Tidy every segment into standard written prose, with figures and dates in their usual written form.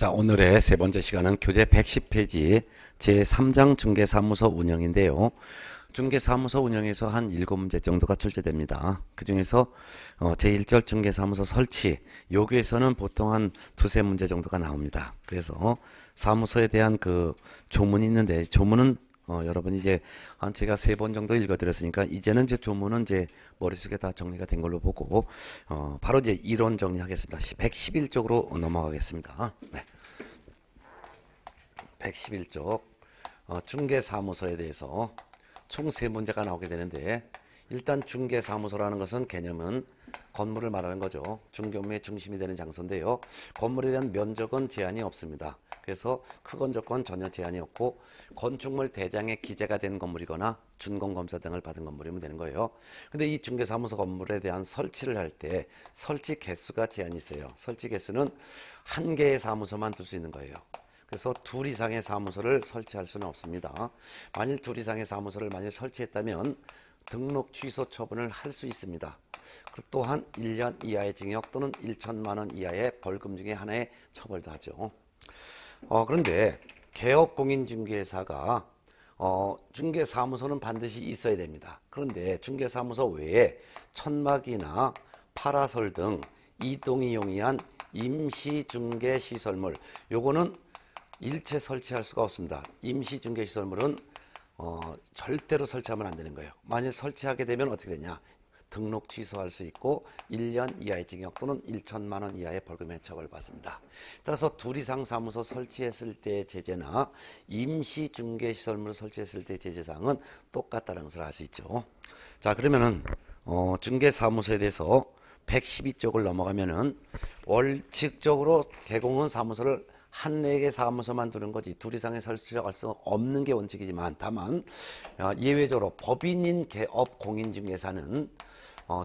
자, 오늘의 세 번째 시간은 교재 110페이지 제3장 중개사무소 운영인데요. 중개사무소 운영에서 한 7문제 정도가 출제됩니다. 그 중에서 제1절 중개사무소 설치, 여기에서는 보통 한 두세 문제 정도가 나옵니다. 그래서 사무소에 대한 그 조문이 있는데, 조문은 여러분 이제 한 제가 3번 정도 읽어드렸으니까 이제는 이제 조문은 이제 머릿속에 다 정리가 된 걸로 보고 바로 이제 이론 정리하겠습니다. 111쪽으로 넘어가겠습니다. 네. 111쪽 중개사무소에 대해서 총 3문제가 나오게 되는데, 일단 중개사무소라는 것은 개념은 건물을 말하는 거죠. 중개업무의 중심이 되는 장소인데요. 건물에 대한 면적은 제한이 없습니다. 그래서 크건 적건 전혀 제한이 없고 건축물 대장에 기재가 된 건물이거나 준공검사 등을 받은 건물이면 되는 거예요. 근데 이 중개사무소 건물에 대한 설치를 할 때 설치 개수가 제한이 있어요. 설치 개수는 한 개의 사무소만 둘 수 있는 거예요. 그래서 2 이상의 사무소를 설치할 수는 없습니다. 만일 2 이상의 사무소를 만일 설치했다면 등록 취소 처분을 할 수 있습니다. 또한 1년 이하의 징역 또는 1천만 원 이하의 벌금 중에 하나의 처벌도 하죠. 그런데 개업공인중개사가 중개사무소는 반드시 있어야 됩니다. 그런데 중개사무소 외에 천막이나 파라솔 등 이동이 용이한 임시중개시설물, 요거는 일체 설치할 수가 없습니다. 임시중개시설물은 절대로 설치하면 안 되는 거예요. 만일 설치하게 되면 어떻게 되냐? 등록 취소할 수 있고 1년 이하의 징역 또는 1천만 원 이하의 벌금에 처벌받습니다. 따라서 2 이상 사무소 설치했을 때의 제재나 임시중개시설물을 설치했을 때의 제재사항은 똑같다는 것을 알 수 있죠. 자, 그러면은 중개사무소에 대해서 112쪽을 넘어가면은 원칙적으로 개공은 사무소를 한 4개 사무소만 두는 거지 2 이상의 설치를 할 수 없는 게 원칙이지만, 다만 예외적으로 법인인 개업 공인중개사는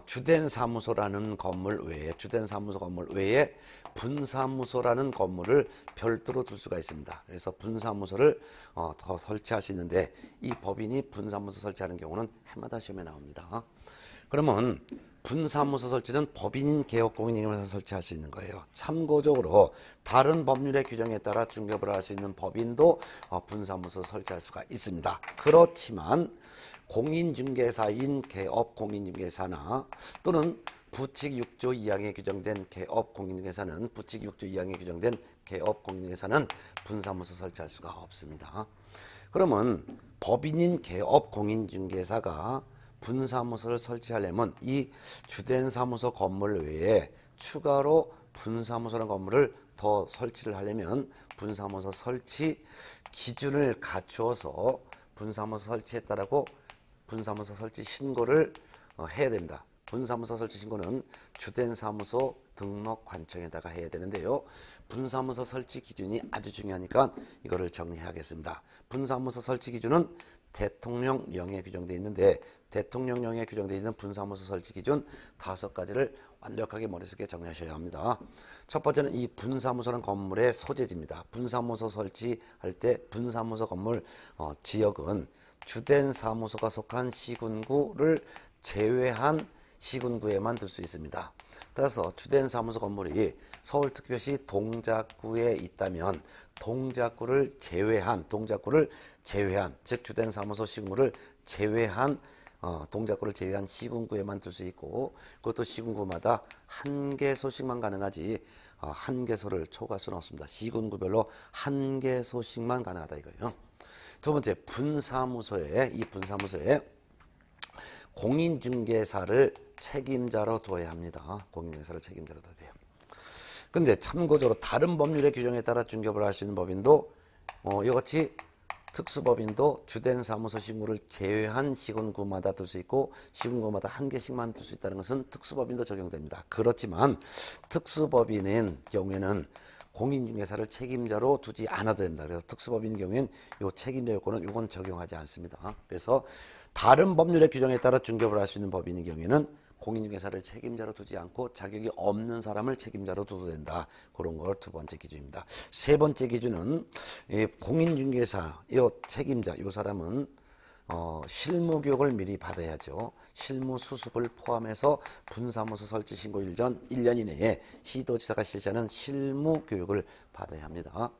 주된 사무소라는 건물 외에, 주된 사무소 건물 외에 분사무소라는 건물을 별도로 둘 수가 있습니다. 그래서 분사무소를 더 설치할 수 있는데, 이 법인이 분사무소 설치하는 경우는 해마다 시험에 나옵니다. 그러면 분사무소 설치는 법인인 개업공인중개사 설치할 수 있는 거예요. 참고적으로 다른 법률의 규정에 따라 중개업을 할 수 있는 법인도 분사무소 설치할 수가 있습니다. 그렇지만 공인중개사인 개업공인중개사나 또는 부칙 6조 2항에 규정된 개업공인중개사는 부칙 6조 2항에 규정된 개업공인중개사는 분사무소 설치할 수가 없습니다. 그러면 법인인 개업공인중개사가 분사무소를 설치하려면 이 주된 사무소 건물 외에 추가로 분사무소라는 건물을 더 설치를 하려면 분사무소 설치 기준을 갖추어서 분사무소 설치했다라고 분사무소 설치 신고를 해야 됩니다. 분사무소 설치 신고는 주된 사무소 등록관청에다가 해야 되는데요. 분사무소 설치 기준이 아주 중요하니까 이거를 정리하겠습니다. 분사무소 설치 기준은 대통령령에 규정되어 있는데, 대통령령에 규정되어 있는 분사무소 설치 기준 5가지를 완벽하게 머릿속에 정리하셔야 합니다. 첫 번째는 이 분사무소는 건물의 소재지입니다. 분사무소 설치할 때 분사무소 건물 지역은 주된 사무소가 속한 시군구를 제외한 시군구에만 둘 수 있습니다. 따라서 주된 사무소 건물이 서울특별시 동작구에 있다면 동작구를 제외한, 즉 주된 사무소 시군구를 제외한 동작구를 제외한 시군구에만 둘 수 있고, 그것도 시군구마다 한 개소씩만 가능하지 한 개소를 초과할 수는 없습니다. 시군구별로 한 개소씩만 가능하다 이거예요. 두 번째, 분사무소에 공인중개사를 책임자로 두어야 합니다. 공인중개사를 책임자로 둬야 돼요. 근데 참고적으로 다른 법률의 규정에 따라 중개업을 할 수 있는 법인도 이같이 특수법인도 주된 사무소 시군구를 제외한 시군구마다 둘 수 있고 시군구마다 한 개씩만 둘 수 있다는 것은 특수법인도 적용됩니다. 그렇지만 특수법인의 경우에는 공인중개사를 책임자로 두지 않아도 됩니다. 그래서 특수법인 경우에는 이 책임자 요건은 이건 적용하지 않습니다. 그래서 다른 법률의 규정에 따라 중개업을 할 수 있는 법인의 경우에는 공인중개사를 책임자로 두지 않고 자격이 없는 사람을 책임자로 둬도 된다. 그런 걸 두 번째 기준입니다. 세 번째 기준은 공인중개사 이 책임자, 이 사람은 실무 교육을 미리 받아야죠. 실무 수습을 포함해서 분사무소 설치 신고 1년 이내에 시도지사가 실시하는 실무 교육을 받아야 합니다.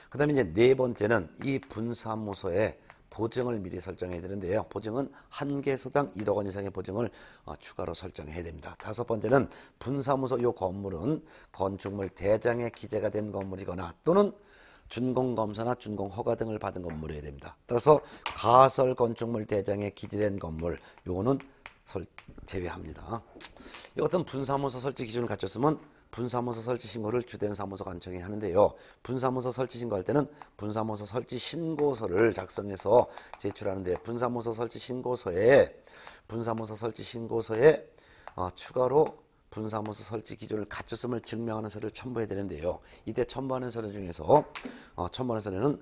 그 다음에 이제 네 번째는 이 분사무소에 보증을 미리 설정해야 되는데요. 보증은 한 개소당 1억 원 이상의 보증을 추가로 설정해야 됩니다. 다섯 번째는 분사무소 이 건물은 건축물 대장에 기재가 된 건물이거나 또는 준공검사나 준공허가 등을 받은 건물이어야 됩니다. 따라서 가설 건축물 대장에 기재된 건물 요거는 제외합니다. 이 같은 분사무소 설치 기준을 갖췄으면 분사무소 설치 신고를 주된 사무소 관청이 하는데요. 분사무소 설치 신고할 때는 분사무소 설치 신고서를 작성해서 제출하는데 분사무소 설치 신고서에 추가로 분사무소 설치 기준을 갖췄음을 증명하는 서류를 첨부해야 되는데요. 이때 첨부하는 서류 중에서 첨부하는 서류는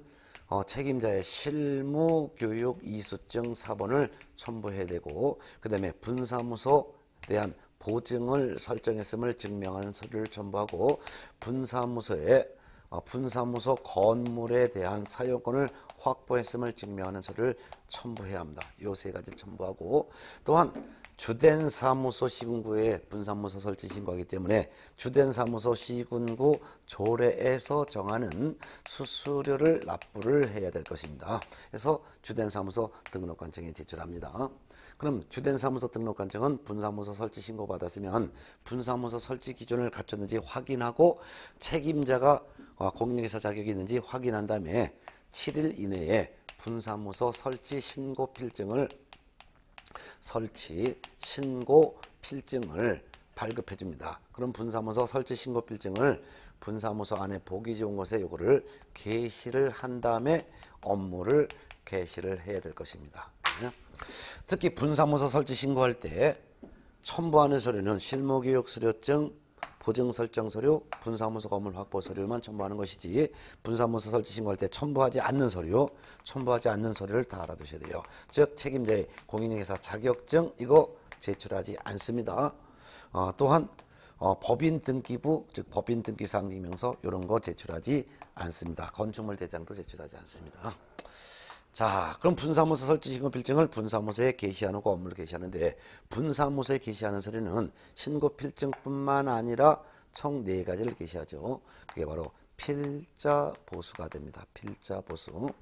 책임자의 실무교육 이수증 4번을 첨부해야 되고 그 다음에 분사무소에 대한 보증을 설정했음을 증명하는 서류를 첨부하고 분사무소 건물에 대한 사용권을 확보했음을 증명하는 서류를 첨부해야 합니다. 요 세 가지 첨부하고 또한 주된 사무소 시군구에 분사무소 설치 신고하기 때문에 주된 사무소 시군구 조례에서 정하는 수수료를 납부를 해야 될 것입니다. 그래서 주된 사무소 등록관청에 제출합니다. 그럼 주된 사무소 등록관청은 분사무소 설치 신고 받았으면 분사무소 설치 기준을 갖췄는지 확인하고 책임자가 공인중개사 자격이 있는지 확인한 다음에 7일 이내에 분사무소 설치 신고 필증을 발급해 줍니다. 그럼 분사무소 설치 신고 필증을 분사무소 안에 보기 좋은 곳에 요거를 게시를 한 다음에 업무를 개시를 해야 될 것입니다. 특히 분사무소 설치 신고할 때 첨부하는 서류는 실무교육 수료증, 보증 설정 서류, 분사무소 건물 확보 서류만 첨부하는 것이지 분사무소 설치 신고할 때 첨부하지 않는 서류를 다 알아두셔야 돼요. 즉 책임자의 공인중개사 자격증 이거 제출하지 않습니다. 또한 법인 등기부 즉 법인 등기사항 증명서 이런 거 제출하지 않습니다. 건축물 대장도 제출하지 않습니다. 자, 그럼 분사무소 설치 신고 필증을 분사무소에 게시하고 업무를 게시하는데 분사무소에 게시하는 서류는 신고 필증뿐만 아니라 총 4가지를 게시하죠. 그게 바로 필자 보수가 됩니다. 필자 보수.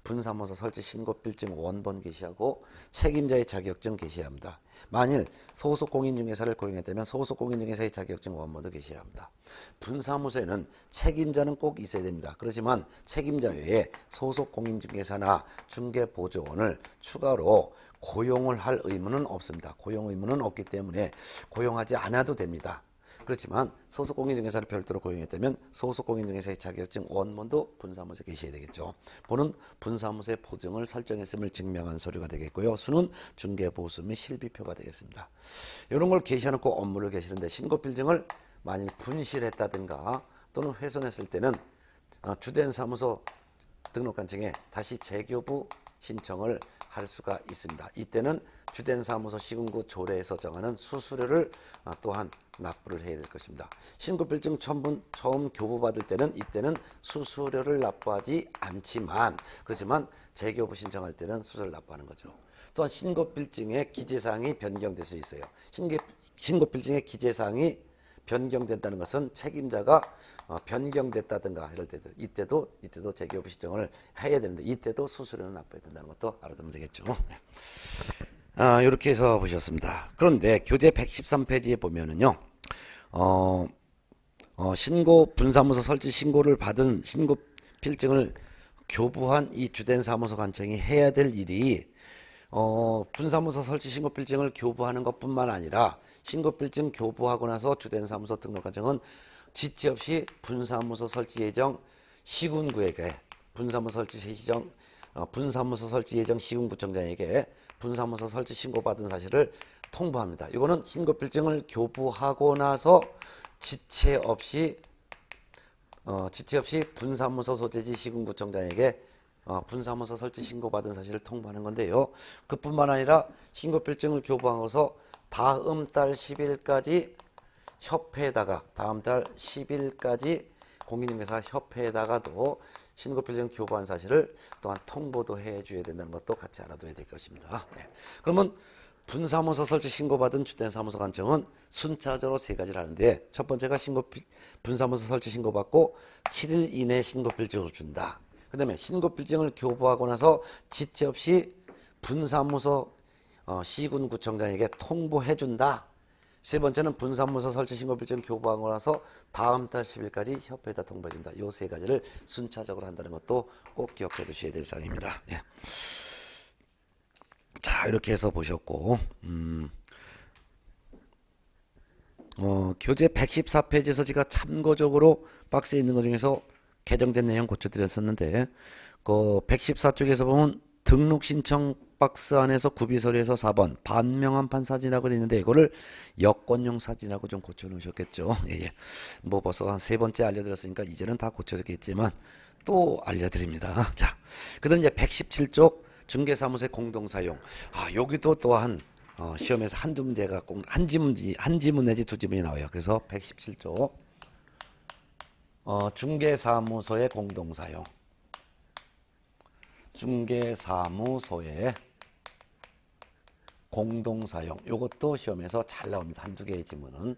분사무소 설치 신고 필증 원본 게시하고 책임자의 자격증 게시해야 합니다. 만일 소속 공인중개사를 고용했다면 소속 공인중개사의 자격증 원본도 게시해야 합니다. 분사무소에는 책임자는 꼭 있어야 됩니다. 그렇지만 책임자 외에 소속 공인중개사나 중개보조원을 추가로 고용을 할 의무는 없습니다. 고용 의무는 없기 때문에 고용하지 않아도 됩니다. 그렇지만 소속 공인중개사를 별도로 고용했다면 소속 공인중개사의 자격증 원본도 분사무소에 게시해야 되겠죠. 보는 분사무소의 보증을 설정했음을 증명한 서류가 되겠고요. 수는 중개보수 및 실비표가 되겠습니다. 이런 걸 게시해놓고 업무를 게시하는데 신고필증을 만일 분실했다든가 또는 훼손했을 때는 주된 사무소 등록관청에 다시 재교부 신청을 할 수가 있습니다. 이때는 주된 사무소 시군구 조례에서 정하는 수수료를 또한 납부를 해야 될 것입니다. 신고필증 처음 교부받을 때는 이때는 수수료를 납부하지 않지만 그렇지만 재교부 신청할 때는 수수료를 납부하는 거죠. 또한 신고필증의 기재사항이 변경될 수 있어요. 신고필증의 기재사항이 변경된다는 것은 책임자가 변경됐다든가 이럴 때도 이때도 재교부 신청을 해야 되는데 이때도 수수료는 납부해야 된다는 것도 알아두면 되겠죠. 이렇게 해서 보셨습니다. 그런데 교재 113페이지에 보면은요, 분사무소 설치 신고를 받은 신고 필증을 교부한 이 주된 사무소 관청이 해야 될 일이 분사무소 설치 신고 필증을 교부하는 것뿐만 아니라 신고 필증 교부하고 나서 주된 사무소 등록 관청은 지체 없이 분사무소 설치 예정 시군구에게 분사무소 설치 예정 시군구청장에게 분사무소 설치 신고받은 사실을 통보합니다. 이거는 신고 필증을 교부하고 나서 지체 없이 분사무소 소재지 시군구청장에게 분사무소 설치 신고받은 사실을 통보하는 건데요. 그뿐만 아니라 신고필증을 교부하고서 다음 달 10일까지 협회에다가 다음 달 10일까지 공인중개사 협회에다가도 신고필증 교부한 사실을 또한 통보도 해줘야 된다는 것도 같이 알아둬야 될 것입니다. 네. 그러면 분사무소 설치 신고받은 주택 사무소 관청은 순차적으로 세 가지를 하는데, 첫 번째가 분사무소 설치 신고받고 7일 이내 신고필증을 준다. 그 다음에 신고필증을 교부하고 나서 지체 없이 분사무소 시군구청장에게 통보해준다. 세 번째는 분사무소 설치 신고필증 교부하고 나서 다음 달 10일까지 협회에다 통보해준다. 요 세 가지를 순차적으로 한다는 것도 꼭 기억해 두셔야 될 사항입니다. 예. 자, 이렇게 해서 보셨고, 교재 114페이지에서 제가 참고적으로 박스에 있는 것 중에서 개정된 내용 고쳐드렸었는데, 그 114쪽에서 보면 등록 신청 박스 안에서 구비서류에서 4번 반명함판 사진이라고 되어 있는데, 이거를 여권용 사진이라고 좀 고쳐 놓으셨겠죠. 예. 뭐 벌써 한 세 번째 알려드렸으니까 이제는 다 고쳐졌겠지만 또 알려드립니다. 자, 그 다음 이제 117쪽 중개사무소의 공동사용. 여기도 또한 시험에서 한두 문제가 꼭 한 지문 내지 두 지문이 나와요. 그래서 117쪽 중개사무소의 공동사용. 중개사무소의 공동사용. 요것도 시험에서 잘 나옵니다. 한두 개의 지문은.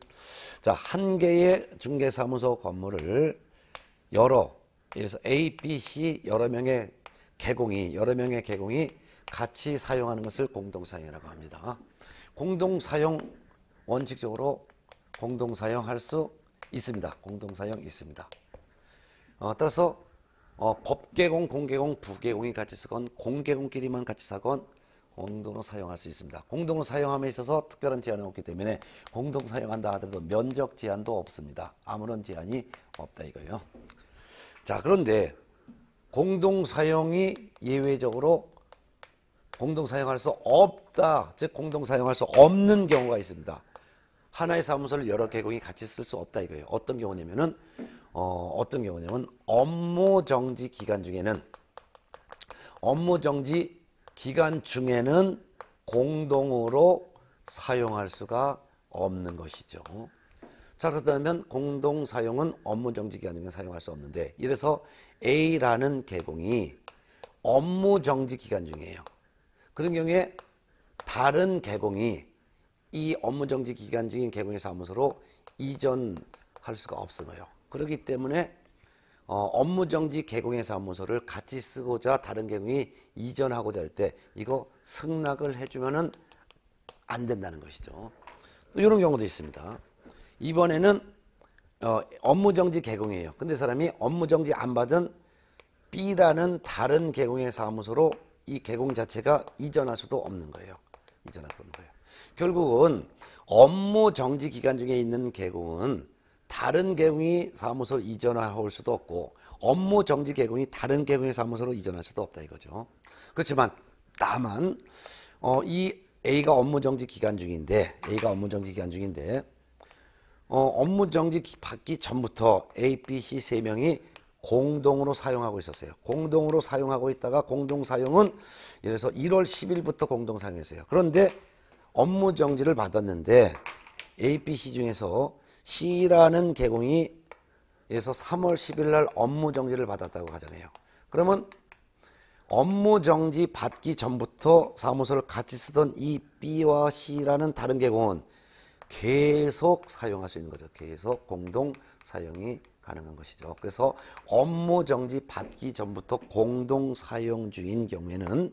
자, 한 개의 중개사무소 건물을 그래서 A, B, C 여러 명의 개공이 같이 사용하는 것을 공동사용이라고 합니다. 공동사용 원칙적으로 공동사용할 수 있습니다. 공동사용 있습니다. 따라서 법개공, 공개공, 부개공이 같이 쓰건 공개공끼리만 같이 사건 공동으로 사용할 수 있습니다. 공동으로 사용함에 있어서 특별한 제한은 없기 때문에 공동 사용한다 하더라도 면적 제한도 없습니다. 아무런 제한이 없다 이거예요. 자, 그런데 공동 사용이 예외적으로 공동 사용할 수 없다, 즉 공동 사용할 수 없는 경우가 있습니다. 하나의 사무소를 여러 개공이 같이 쓸 수 없다 이거예요. 어떤 경우냐면 업무 정지 기간 중에는 공동으로 사용할 수가 없는 것이죠. 자, 그렇다면 공동 사용은 업무 정지 기간 중에 사용할 수 없는데, 이래서 A라는 개공이 업무 정지 기간 중이에요. 그런 경우에 다른 개공이 이 업무 정지 기간 중인 개공의 사무소로 이전할 수가 없어요. 그렇기 때문에 업무 정지 개공의 사무소를 같이 쓰고자 다른 개공이 이전하고자 할 때 이거 승낙을 해주면은 안 된다는 것이죠. 또 이런 경우도 있습니다. 이번에는 업무 정지 개공이에요. 근데 사람이 업무 정지 안 받은 B라는 다른 개공의 사무소로 이 개공 자체가 이전할 수도 없는 거예요. 결국은 업무 정지 기간 중에 있는 개공은 다른 개공이 사무소로 이전할 수도 없고, 업무 정지 개공이 다른 개공의 사무소로 이전할 수도 없다 이거죠. 그렇지만 다만 이 A가 업무 정지 기간 중인데 업무 정지 받기 전부터 A, B, C 세 명이 공동으로 사용하고 있었어요. 공동으로 사용하고 있다가 공동 사용은 예를 들어서 1월 10일부터 공동 사용했어요. 그런데 업무 정지를 받았는데 A, B, C 중에서 C라는 개공이 예서 3월 10일 날 업무 정지를 받았다고 가정해요. 그러면 업무 정지 받기 전부터 사무소를 같이 쓰던 이 B와 C라는 다른 개공은 계속 사용할 수 있는 거죠. 계속 공동 사용이 가능한 것이죠. 그래서 업무 정지 받기 전부터 공동 사용 중인 경우에는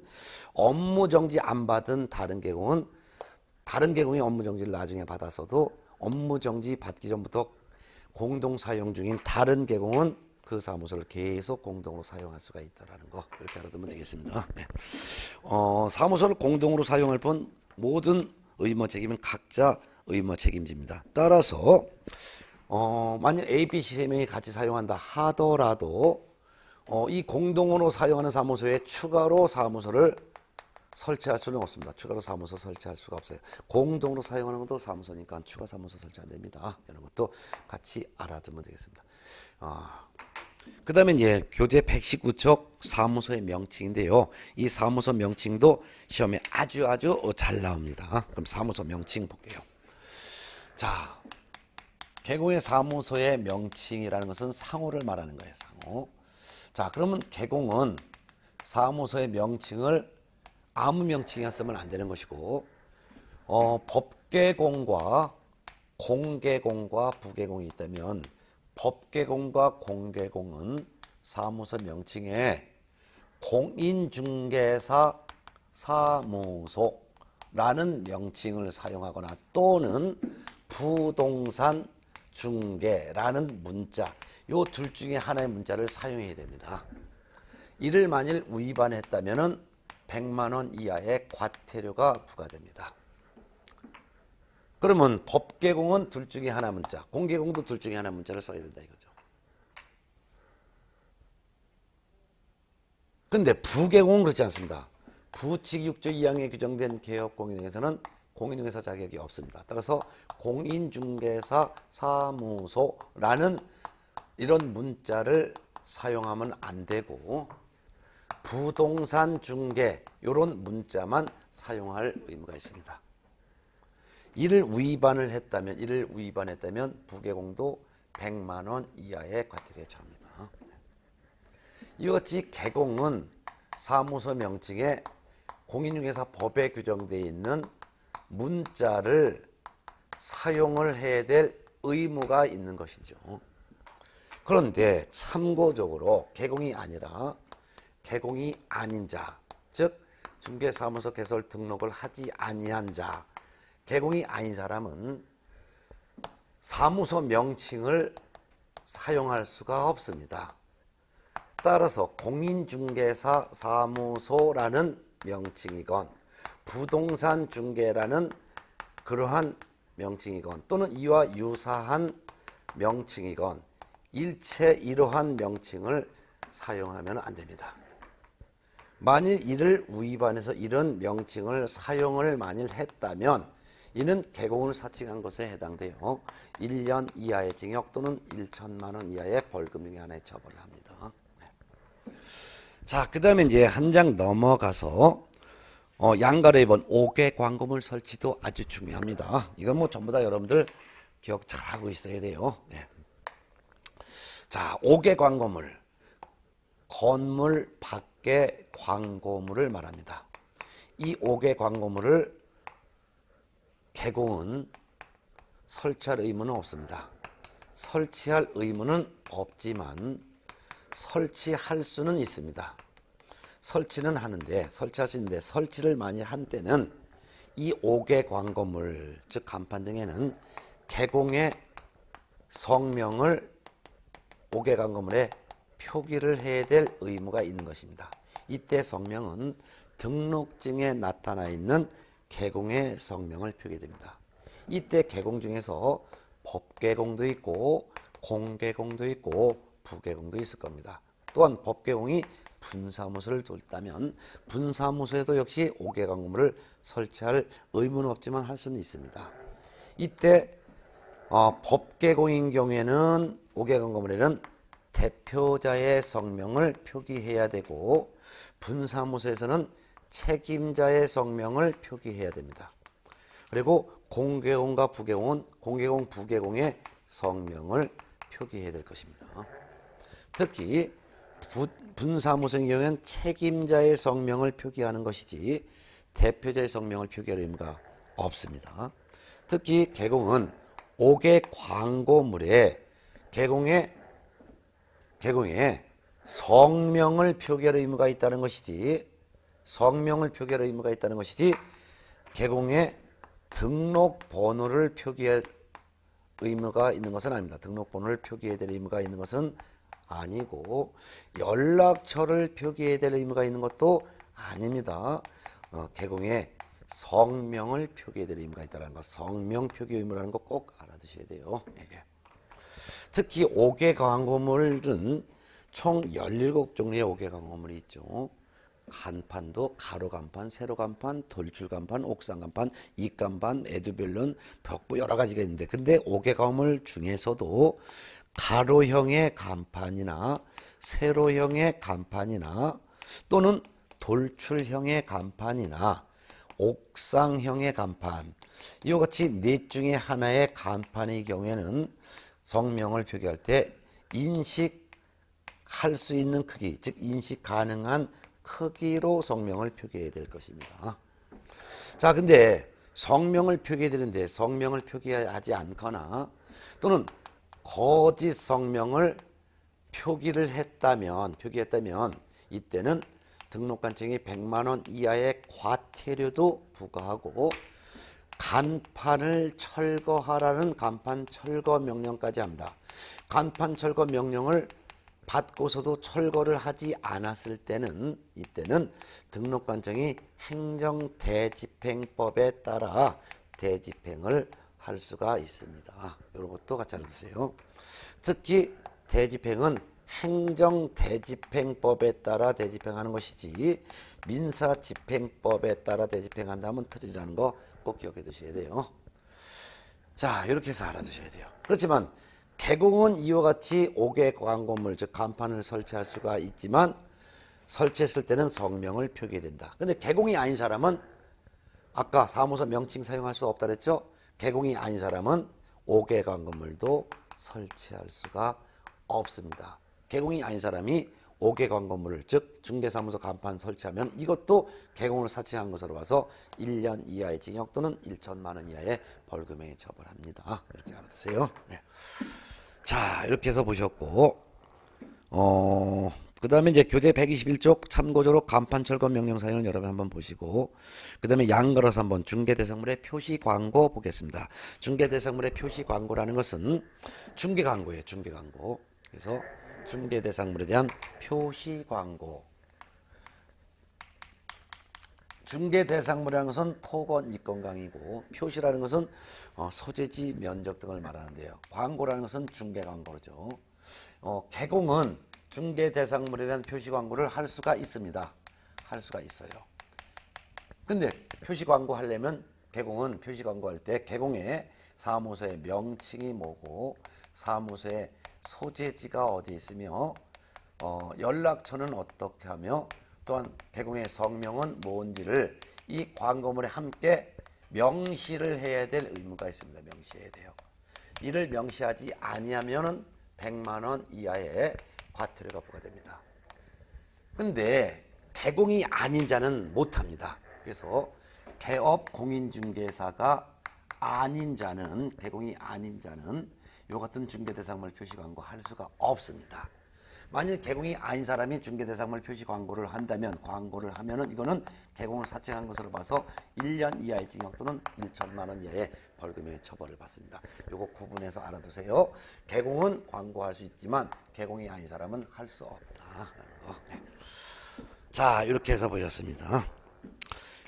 업무 정지 안 받은 다른 개공이 업무 정지를 나중에 받았어도 업무 정지 받기 전부터 공동 사용 중인 다른 개공은 그 사무소를 계속 공동으로 사용할 수가 있다는 거, 이렇게 알아두면 되겠습니다. 네. 사무소를 공동으로 사용할 분 모든 의무 책임은 각자 의무 책임집니다. 따라서 만약 A, B, C 세 명이 같이 사용한다 하더라도 이 공동으로 사용하는 사무소에 추가로 사무소를 설치할 수는 없습니다. 추가로 사무소 설치할 수가 없어요. 공동으로 사용하는 것도 사무소니까 추가 사무소 설치 안 됩니다. 이런 것도 같이 알아두면 되겠습니다. 그 다음에 교재 119쪽 사무소의 명칭인데요. 이 사무소 명칭도 시험에 아주 잘 나옵니다. 그럼 사무소 명칭 볼게요. 자, 계공의 사무소의 명칭이라는 것은 상호를 말하는 거예요. 상호. 자, 그러면 계공은 사무소의 명칭을 아무 명칭이나 쓰면 안 되는 것이고, 법계공과 공계공과 부계공이 있다면 법계공과 공계공은 사무소 명칭에 공인중개사 사무소라는 명칭을 사용하거나 또는 부동산 중개라는 문자, 요 둘 중에 하나의 문자를 사용해야 됩니다. 이를 만일 위반했다면 100만 원 이하의 과태료가 부과됩니다. 그러면 법계공은 둘 중에 하나 문자, 공계공도 둘 중에 하나 문자를 써야 된다 이거죠. 근데 부계공은 그렇지 않습니다. 부칙 6조 2항에 규정된 개업 공인중개사는 공인중개사 자격이 없습니다. 따라서 공인중개사 사무소라는 이런 문자를 사용하면 안 되고 부동산 중개 이런 문자만 사용할 의무가 있습니다. 이를 위반했다면 부계공도 100만 원 이하의 과태료에 처합니다. 이와 같이 계공은 사무소 명칭에 공인중개사 법에 규정되어 있는 문자를 사용을 해야 될 의무가 있는 것이죠. 그런데 참고적으로 계공이 아니라 계공이 아닌 자, 즉 중개사무소 개설 등록을 하지 아니한 자, 계공이 아닌 사람은 사무소 명칭을 사용할 수가 없습니다. 따라서 공인중개사 사무소라는 명칭이건 부동산 중개라는 그러한 명칭이건 또는 이와 유사한 명칭이건 일체 이러한 명칭을 사용하면 안 됩니다. 만일 이를 위반해서 이런 명칭을 사용을 만일 했다면 이는 계공을 사칭한 것에 해당되어 1년 이하의 징역 또는 1천만 원 이하의 벌금 중에 하나의 처벌을 합니다. 네. 자, 그 다음에 이제 한 장 넘어가서 양가로 입은 5개 광고물 설치도 아주 중요합니다. 이건 뭐 전부 다 여러분들 기억 잘하고 있어야 돼요. 네. 자, 5개 광고물, 건물 밖의 광고물을 말합니다. 이 5개 광고물을 계공은 설치할 의무는 없습니다. 설치할 의무는 없지만 설치할 수는 있습니다. 설치는 하는데, 설치할 수 있는데 설치를 많이 한 때는 이 5개 광고물, 즉 간판 등에는 계공의 성명을 5개 광고물에 표기를 해야 될 의무가 있는 것입니다. 이때 성명은 등록증에 나타나 있는 계공의 성명을 표기됩니다. 이때 계공 중에서 법계공도 있고 공계공도 있고 부계공도 있을 겁니다. 또한 법계공이 분사무소를 둘다면 분사무소에도 역시 5개 광고물을 설치할 의무는 없지만 할 수는 있습니다. 이때 법계공인 경우에는 5개 광고물에는 대표자의 성명을 표기해야 되고 분사무소에서는 책임자의 성명을 표기해야 됩니다. 그리고 공계공과 부계공은 공계공, 부계공의 성명을 표기해야 될 것입니다. 특히 분사무소의 경우에는 책임자의 성명을 표기하는 것이지 대표자의 성명을 표기할 의무가 없습니다. 특히 계공은 5개 광고물에 계공의 성명을 표기할 의무가 있다는 것이지 계공의 등록번호를 표기할 의무가 있는 것은 아닙니다. 등록번호를 표기해야 될 의무가 있는 것은 아니고 연락처를 표기해야 될 의무가 있는 것도 아닙니다. 계공의 성명을 표기해야 될 의무가 있다는 것, 성명 표기 의무라는 거 꼭 알아두셔야 돼요. 예. 특히 5개 광고물은 총 17종류의 5개 광고물이 있죠. 간판도 가로 간판, 세로 간판, 돌출 간판, 옥상 간판, 입간판, 에듀벨론, 벽부 여러 가지가 있는데 근데 5개 광고물 중에서도 가로형의 간판이나 세로형의 간판이나 또는 돌출형의 간판이나 옥상형의 간판 이와 같이 넷 중에 하나의 간판의 경우에는 성명을 표기할 때 인식할 수 있는 크기, 즉 인식 가능한 크기로 성명을 표기해야 될 것입니다. 자, 근데 성명을 표기해야 되는데 성명을 표기하지 않거나 또는 거짓 성명을 표기했다면 이때는 등록관청이 100만 원 이하의 과태료도 부과하고 간판을 철거하라는 간판 철거 명령까지 합니다. 간판 철거 명령을 받고서도 철거를 하지 않았을 때는 이때는 등록관청이 행정대집행법에 따라 대집행을 할 수가 있습니다. 이런 것도 같이 알아두세요. 특히 대집행은 행정대집행법에 따라 대집행하는 것이지 민사집행법에 따라 대집행한다면 틀리라는 거 꼭 기억해 두셔야 돼요. 자, 이렇게 해서 알아두셔야 돼요. 그렇지만 개공은 이와 같이 5개 광고물, 즉 간판을 설치할 수가 있지만 설치했을 때는 성명을 표기해야 된다. 근데 개공이 아닌 사람은 아까 사무소 명칭 사용할 수 없다 그랬죠? 개공이 아닌 사람은 5개 광고물도 설치할 수가 없습니다. 개공이 아닌 사람이 5개 광고물을, 즉 중개사무소 간판 설치하면 이것도 개공을 사칭한 것으로 봐서 1년 이하의 징역 또는 1천만 원 이하의 벌금에 처벌합니다. 이렇게 알아두세요. 네. 자, 이렇게 해서 보셨고, 그 다음에 이제 교재 121쪽 참고조로 간판 철거 명령 사연을 여러분 한번 보시고, 그 다음에 양걸어서 한번 중개대상물의 표시 광고 보겠습니다. 중개대상물의 표시 광고라는 것은 중개 광고예요. 중개 광고. 그래서 중개대상물에 대한 표시 광고. 중개대상물이라는 것은 토건, 이권 강이고 표시라는 것은 소재지, 면적 등을 말하는데요. 광고라는 것은 중개 광고죠. 개공은 중개대상물에 대한 표시 광고를 할 수가 있습니다. 할 수가 있어요. 근데 표시 광고 하려면 개공은 표시 광고할 때 개공의 사무소의 명칭이 뭐고 사무소의 소재지가 어디 있으며 연락처는 어떻게 하며 또한 개공의 성명은 뭔지를 이 광고물에 함께 명시를 해야 될 의무가 있습니다. 명시해야 돼요. 이를 명시하지 아니하면은 100만 원 이하의 과태료가 부과됩니다. 근데 개공이 아닌 자는 못합니다. 그래서 개업 공인중개사가 아닌 자는, 개공이 아닌 자는 요 같은 중개대상물 표시 광고 할 수가 없습니다. 만일 개공이 아닌 사람이 중개대상물 표시 광고를 한다면, 광고를 하면은 이거는 개공을 사칭한 것으로 봐서 1년 이하의 징역 또는 1천만 원 이하의 벌금의 처벌을 받습니다. 요거 구분해서 알아두세요. 개공은 광고할 수 있지만 개공이 아닌 사람은 할 수 없다. 네. 자, 이렇게 해서 보셨습니다.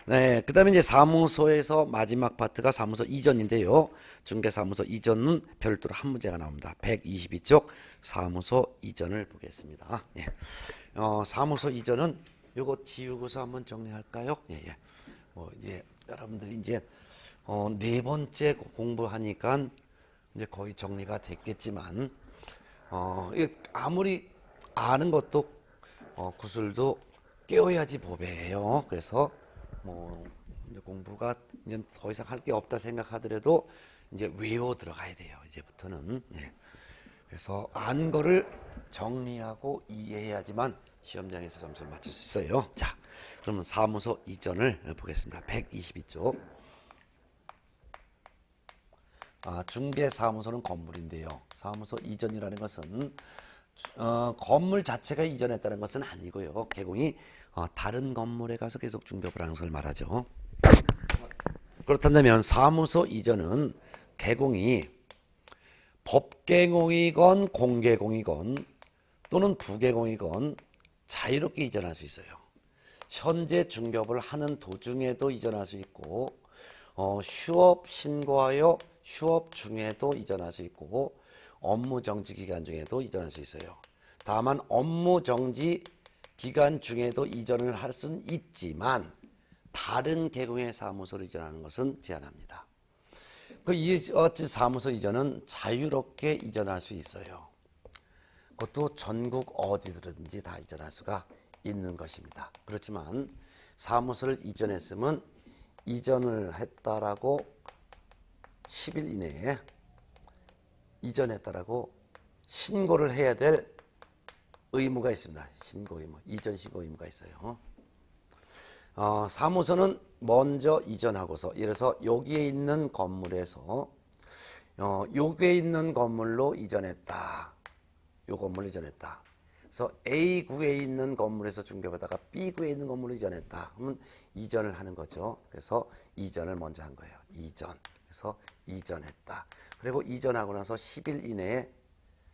네, 그 다음에 이제 사무소에서 마지막 파트가 사무소 이전인데요. 중개사무소 이전은 별도로 한 문제가 나옵니다. 122쪽 사무소 이전을 보겠습니다. 예. 사무소 이전은 요거 지우고서 한번 정리할까요? 예, 예. 이제 여러분들이 이제 네 번째 공부하니까 이제 거의 정리가 됐겠지만, 아무리 아는 것도 구슬도 깨워야지 보배예요. 그래서 이제 공부가 이제 더 이상 할 게 없다 생각하더라도 이제 외워 들어가야 돼요. 이제부터는. 예. 그래서 안 거를 정리하고 이해해야지만 시험장에서 점수를 맞출 수 있어요. 자, 그러면 사무소 이전을 보겠습니다. 122쪽. 중개사무소는 건물인데요. 사무소 이전이라는 것은 건물 자체가 이전했다는 것은 아니고요. 개공이 다른 건물에 가서 계속 중개업을 하는 것을 말하죠. 그렇다면 사무소 이전은 개공이 법개공이건 공개공이건 또는 부개공이건 자유롭게 이전할 수 있어요. 현재 중개업을 하는 도중에도 이전할 수 있고 휴업 신고하여 휴업 중에도 이전할 수 있고 업무 정지 기간 중에도 이전할 수 있어요. 다만 업무 정지 기간 중에도 이전을 할 수는 있지만 다른 개공의 사무소로 이전하는 것은 제한합니다. 어찌 사무소 이전은 자유롭게 이전할 수 있어요. 그것도 전국 어디든지 다 이전할 수가 있는 것입니다. 그렇지만 사무소를 이전했으면 이전을 했다라고 10일 이내에 이전했다라고 신고를 해야 될 의무가 있습니다. 신고 의무, 이전 신고 의무가 있어요. 사무소는 먼저 이전하고서, 예를 들어서 여기에 있는 건물에서 여기에 있는 건물로 이전했다. 요 건물로 이전했다. 그래서 A구에 있는 건물에서 중개받다가 B구에 있는 건물로 이전했다. 그러면 이전을 하는 거죠. 그래서 이전을 먼저 한 거예요. 이전. 그래서 이전했다. 그리고 이전하고 나서 10일 이내에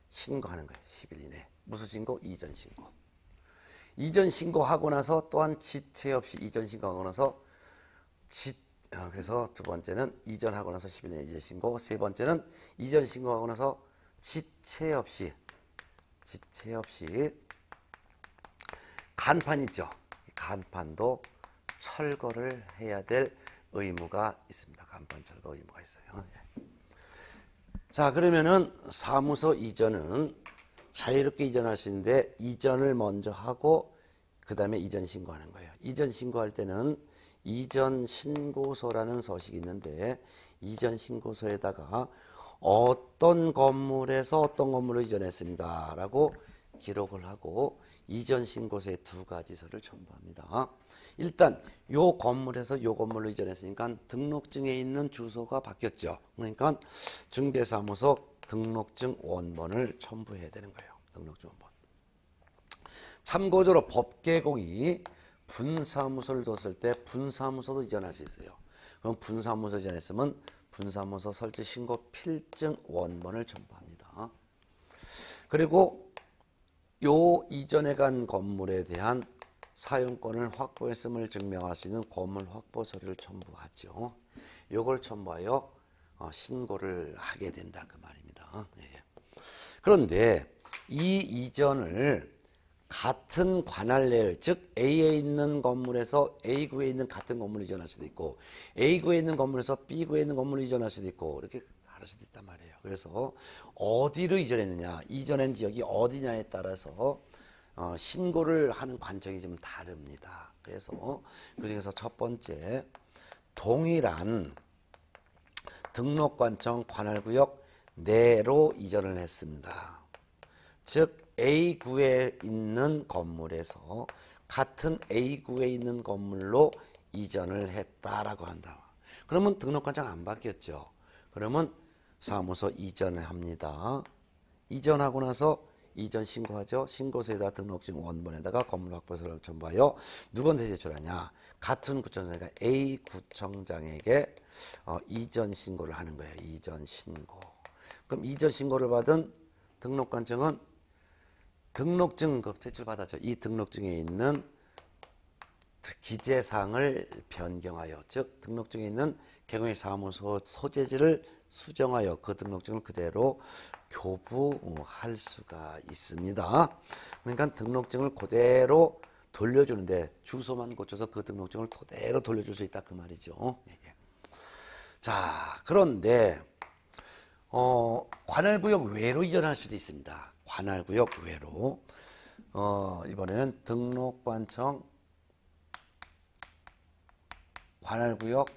신고하는 거예요. 10일 이내에. 무슨 신고? 이전 신고. 이전 신고하고 나서 또한 지체 없이 이전 신고하고 나서 그래서 두 번째는 이전하고 나서 10일 이내 이전 신고, 세 번째는 이전 신고하고 나서 지체 없이 간판 있죠. 간판도 철거를 해야 될 의무가 있습니다. 간판 철거 의무가 있어요. 자, 그러면은 사무소 이전은 자유롭게 이전할 수 있는데 이전을 먼저 하고 그 다음에 이전 신고하는 거예요. 이전 신고할 때는 이전 신고서라는 서식이 있는데 이전 신고서에다가 어떤 건물에서 어떤 건물로 이전했습니다 라고 기록을 하고 이전 신고서에 두 가지 서를 첨부합니다. 일단 요 건물에서 요 건물로 이전했으니까 등록증에 있는 주소가 바뀌었죠. 그러니까 중개사무소 등록증 원본을 첨부해야 되는 거예요. 등록증 원본. 참고적으로 법계곡이 분사무소를 뒀을 때 분사무소도 이전할 수 있어요. 그럼 분사무소 이전했으면 분사무소 설치 신고 필증 원본을 첨부합니다. 그리고 요 이전에 간 건물에 대한 사용권을 확보했음을 증명할 수 있는 건물 확보 서류를 첨부하죠. 요걸 첨부하여 신고를 하게 된다 그 말입니다. 그런데 이 이전을 같은 관할 내열, 즉 A에 있는 건물에서 A구에 있는 같은 건물을 이전할 수도 있고 A구에 있는 건물에서 B구에 있는 건물을 이전할 수도 있고 이렇게 할 수도 있단 말이에요. 그래서 어디로 이전했느냐, 이전한 지역이 어디냐에 따라서 신고를 하는 관청이 좀 다릅니다. 그래서 그중에서 첫 번째, 동일한 등록관청 관할구역 내로 이전을 했습니다. 즉 A구에 있는 건물에서 같은 A구에 있는 건물로 이전을 했다라고 한다. 그러면 등록관청 안 바뀌었죠. 그러면 사무소 이전을 합니다. 이전하고 나서 이전 신고하죠. 신고서에다 등록증 원본에다가 건물 확보서를 첨부하여 누구한테 제출하냐. 같은 구청장이니까 A구청장에게 이전 신고를 하는 거예요. 이전 신고. 그럼 이전 신고를 받은 등록관청은 등록증 제출받았죠. 이 등록증에 있는 기재사항을 변경하여, 즉 등록증에 있는 개공의 사무소 소재지를 수정하여 그 등록증을 그대로 교부할 수가 있습니다. 그러니까 등록증을 그대로 돌려주는데 주소만 고쳐서 그 등록증을 그대로 돌려줄 수 있다 그 말이죠. 자, 그런데 관할구역 외로 이전할 수도 있습니다. 관할구역 외로. 이번에는 등록관청 관할구역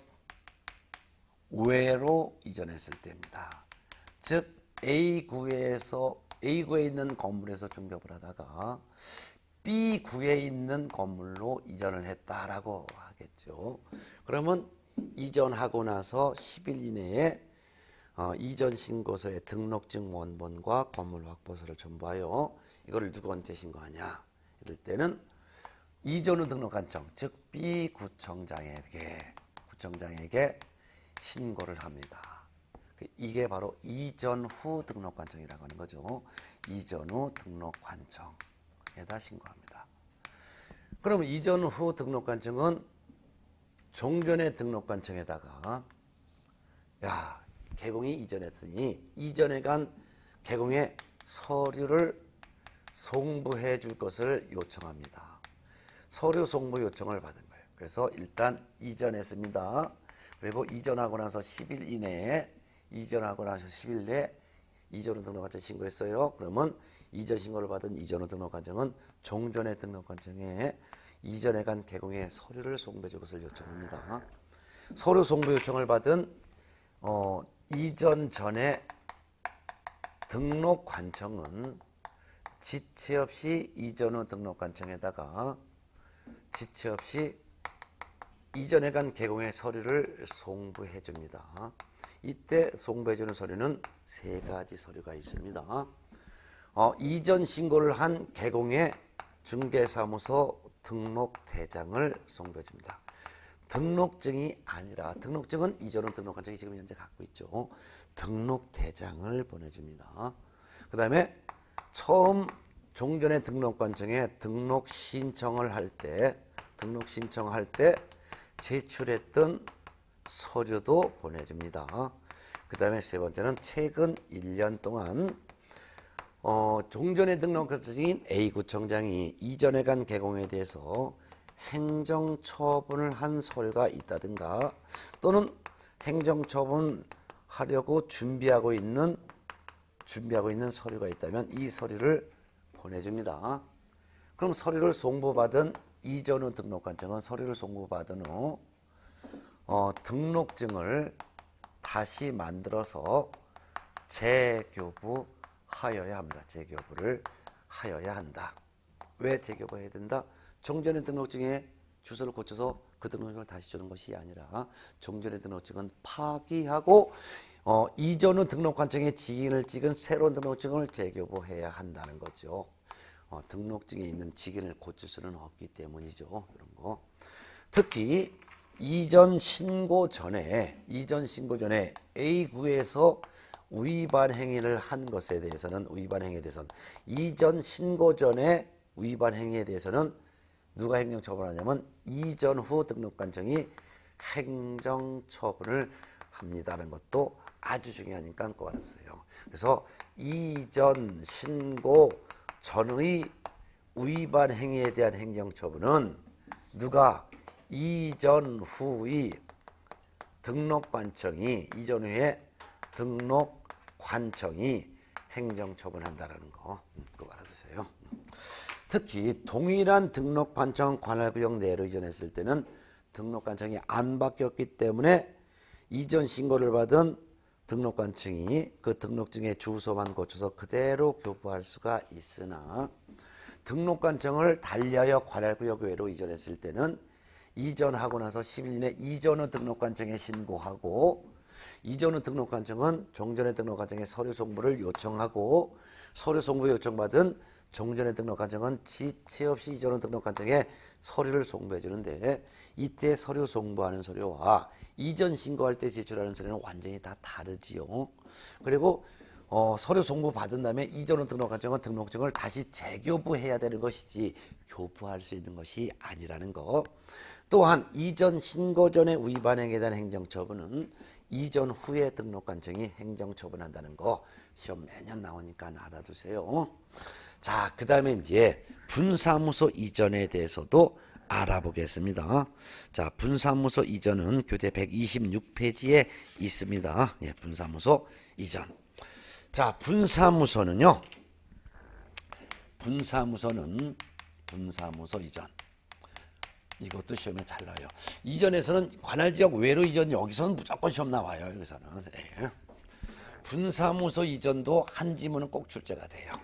외로 이전했을 때입니다. 즉 A구에 있는 건물에서 중개업을 하다가 B구에 있는 건물로 이전을 했다라고 하겠죠. 그러면 이전하고 나서 10일 이내에 이전 신고서의 등록증 원본과 건물 확보서를 첨부하여 이걸 누구한테 신고하냐? 이럴 때는 이전 후 등록관청, 즉 B구청장에게 신고를 합니다. 이게 바로 이전 후 등록관청이라고 하는 거죠. 이전 후 등록관청에다 신고합니다. 그러면 이전 후 등록관청은 종전의 등록관청에다가 개공이 이전했으니 이전에 간 개공의 서류를 송부해 줄 것을 요청합니다. 서류 송부 요청을 받은 거예요. 그래서 일단 이전했습니다. 그리고 이전하고 나서 10일 이내에 이전 후 등록관청 신고했어요. 그러면 이전 신고를 받은 이전 후 등록관청은 종전의 등록관청에 이전에 간 개공의 서류를 송부해 줄 것을 요청합니다. 서류 송부 요청을 받은 이전 전에 등록관청은 지체 없이 이전 후 등록관청에다가 지체 없이 이전에 간 개공의 서류를 송부해 줍니다. 이때 송부해 주는 서류는 세 가지 서류가 있습니다. 이전 신고를 한 개공의 중개사무소 등록대장을 송부해 줍니다. 등록증이 아니라, 등록증은 이전 후 등록관청이 지금 현재 갖고 있죠. 등록대장을 보내줍니다. 그 다음에 처음 종전의 등록관청에 등록 신청을 할 때 제출했던 서류도 보내줍니다. 그 다음에 세 번째는 최근 1년 동안 종전의 등록관청인 A구청장이 이전에 간 개공에 대해서 행정처분을 한 서류가 있다든가, 또는 행정처분하려고 준비하고 있는 서류가 있다면 이 서류를 보내줍니다. 그럼 서류를 송부받은 이전 후 등록관청은 서류를 송부받은 후 등록증을 다시 만들어서 재교부하여야 합니다. 재교부를 하여야 한다. 왜 재교부해야 된다? 종전의 등록증에 주소를 고쳐서 그 등록증을 다시 주는 것이 아니라 종전의 등록증은 파기하고 이전 후 등록관청에 직인을 찍은 새로운 등록증을 재교부해야 한다는 거죠. 등록증에 있는 직인을 고칠 수는 없기 때문이죠. 그런 거. 특히 이전 신고 전에 A구에서 위반 행위를 한 것에 대해서는 이전 신고 전에 위반 행위에 대해서는 누가 행정처분하냐면 이전 후 등록관청이 행정처분을 합니다라는 것도 아주 중요하니까 꼭 알아두세요. 그래서 이전 신고 전의 위반 행위에 대한 행정처분은 누가 이전 후의 이전 후에 등록관청이 행정처분한다는 거 꼭 알아두세요. 특히 동일한 등록관청 관할구역 내로 이전했을 때는 등록관청이 안 바뀌었기 때문에 이전 신고를 받은 등록관청이 그 등록증의 주소만 고쳐서 그대로 교부할 수가 있으나, 등록관청을 달리하여 관할구역 외로 이전했을 때는 이전하고 나서 10일 내 이전 후 등록관청에 신고하고, 이전 후 등록관청은 종전의 등록관청에 서류 송부를 요청하고, 서류 송부 요청받은 종전의 등록관청은 지체 없이 이전 후 등록관청에 서류를 송부해 주는데, 이때 서류 송부하는 서류와 이전 신고할 때 제출하는 서류는 완전히 다 다르지요. 그리고 서류 송부 받은 다음에 이전 후 등록관청은 등록증을 다시 재교부해야 되는 것이지 교부할 수 있는 것이 아니라는 거. 또한 이전 신고 전에 위반 행위에 대한 행정처분은 이전 후에 등록관청이 행정처분한다는 거 시험 매년 나오니까 알아두세요. 자, 그 다음에 이제 분사무소 이전에 대해서도 알아보겠습니다. 자, 분사무소 이전은 교재 126페이지에 있습니다. 예, 분사무소 이전. 자, 분사무소 이전. 이것도 시험에 잘 나와요. 이전에서는 관할지역 외로 이전, 여기서는 무조건 시험 나와요. 여기서는. 예. 분사무소 이전도 한 지문은 꼭 출제가 돼요.